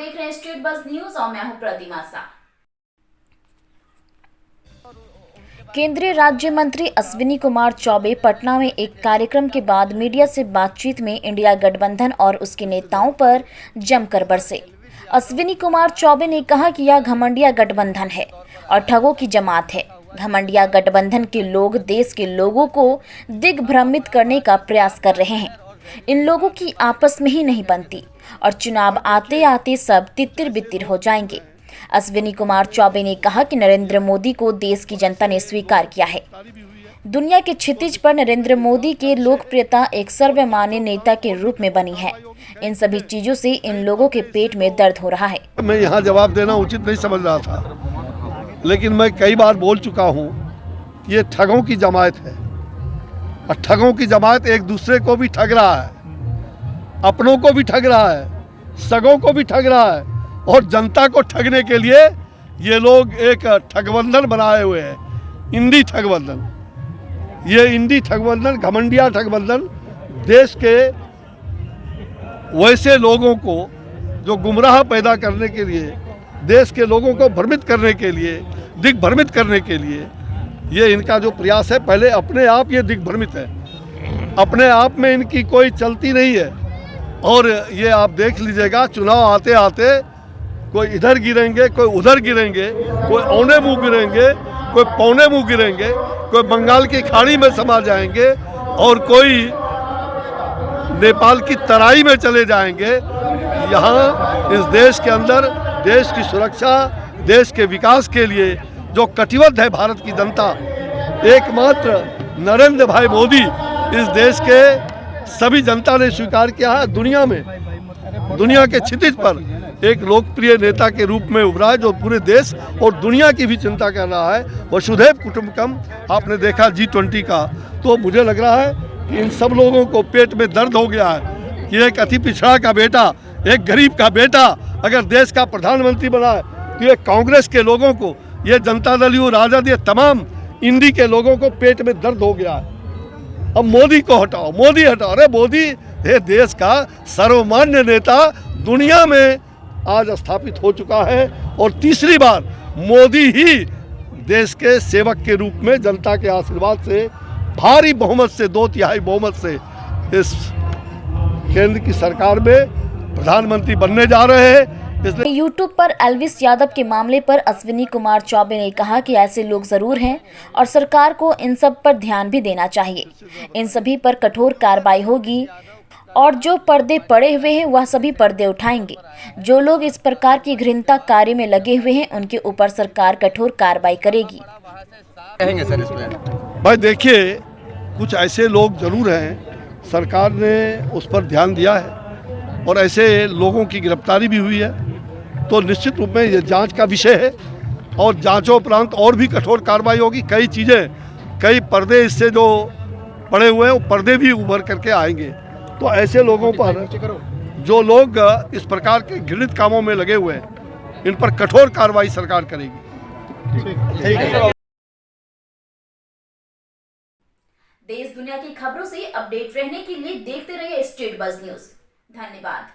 देख रहे हैं स्टेट बज़ न्यूज और मैं हूं प्रतिमा शाह। केंद्रीय राज्य मंत्री अश्विनी कुमार चौबे पटना में एक कार्यक्रम के बाद मीडिया से बातचीत में इंडिया गठबंधन और उसके नेताओं पर जमकर बरसे। अश्विनी कुमार चौबे ने कहा कि यह घमंडिया गठबंधन है और ठगों की जमात है। घमंडिया गठबंधन के लोग देश के लोगों को दिग्भ्रमित करने का प्रयास कर रहे हैं। इन लोगों की आपस में ही नहीं बनती और चुनाव आते आते सब तितिर बितिर हो जाएंगे। अश्विनी कुमार चौबे ने कहा कि नरेंद्र मोदी को देश की जनता ने स्वीकार किया है। दुनिया के क्षितिज पर नरेंद्र मोदी की लोकप्रियता एक सर्वमान्य नेता के रूप में बनी है। इन सभी चीजों से इन लोगों के पेट में दर्द हो रहा है। मैं यहाँ जवाब देना उचित नहीं समझ रहा था, लेकिन मैं कई बार बोल चुका हूँ कि ये ठगों की जमात है और ठगों की जमात एक दूसरे को भी ठग रहा है, अपनों को भी ठग रहा है, सगों को भी ठग रहा है और जनता को ठगने के लिए ये लोग एक ठगबंधन बनाए हुए हैं, इंडी ठगबंधन। ये इंडी ठगबंधन, घमंडिया ठगबंधन देश के वैसे लोगों को जो गुमराह पैदा करने के लिए, देश के लोगों को भ्रमित करने के लिए, दिग्भ्रमित करने के लिए ये इनका जो प्रयास है। पहले अपने आप ये दिग्भ्रमित है, अपने आप में इनकी कोई चलती नहीं है। और ये आप देख लीजिएगा, चुनाव आते आते कोई इधर गिरेंगे, कोई उधर गिरेंगे, कोई औने मुंह गिरेंगे, कोई पौने मुंह गिरेंगे, कोई बंगाल की खाड़ी में समा जाएंगे और कोई नेपाल की तराई में चले जाएंगे। यहाँ इस देश के अंदर देश की सुरक्षा, देश के विकास के लिए जो कटिबद्ध है भारत की जनता, एकमात्र नरेंद्र भाई मोदी इस देश के सभी जनता ने स्वीकार किया है। दुनिया में, दुनिया के क्षितिज पर एक लोकप्रिय नेता के रूप में उभरा है जो पूरे देश और दुनिया की भी चिंता कर रहा है। वसुधैव कुटुंबकम आपने देखा G20 का, तो मुझे लग रहा है कि इन सब लोगों को पेट में दर्द हो गया है कि एक अति पिछड़ा का बेटा, एक गरीब का बेटा अगर देश का प्रधानमंत्री बना है तो ये कांग्रेस के लोगों को, ये जनता दल यू राजद, ये तमाम इंडी के लोगों को पेट में दर्द हो गया है। अब मोदी को हटाओ, मोदी हटाओ। अरे मोदी ये देश का सर्वमान्य नेता दुनिया में आज स्थापित हो चुका है और तीसरी बार मोदी ही देश के सेवक के रूप में जनता के आशीर्वाद से भारी बहुमत से, 2/3 बहुमत से इस केंद्र की सरकार में प्रधानमंत्री बनने जा रहे हैं। इसलिए यूट्यूब पर एल्विस यादव के मामले पर अश्विनी कुमार चौबे ने कहा कि ऐसे लोग जरूर हैं और सरकार को इन सब पर ध्यान भी देना चाहिए। इन सभी पर कठोर कार्रवाई होगी और जो पर्दे पड़े हुए हैं वह सभी पर्दे उठाएंगे। जो लोग इस प्रकार की घृणित कार्य में लगे हुए हैं उनके ऊपर सरकार कठोर कार्रवाई करेगी। कहेंगे सर इस पे? भाई देखिए, कुछ ऐसे लोग जरूर हैं, सरकार ने उस पर ध्यान दिया है और ऐसे लोगों की गिरफ्तारी भी हुई है, तो निश्चित रूप में ये जांच का विषय है और जांचों उपरांत और भी कठोर कार्रवाई होगी। कई चीज़ें, कई पर्दे इससे जो पड़े हुए हैं वो पर्दे भी उभर करके आएंगे। तो ऐसे लोगों पर, जो लोग इस प्रकार के घृणित कामों में लगे हुए हैं, इन पर कठोर कार्रवाई सरकार करेगी। देश दुनिया की खबरों से अपडेट रहने के लिए देखते रहिए स्टेट बज़ न्यूज। धन्यवाद।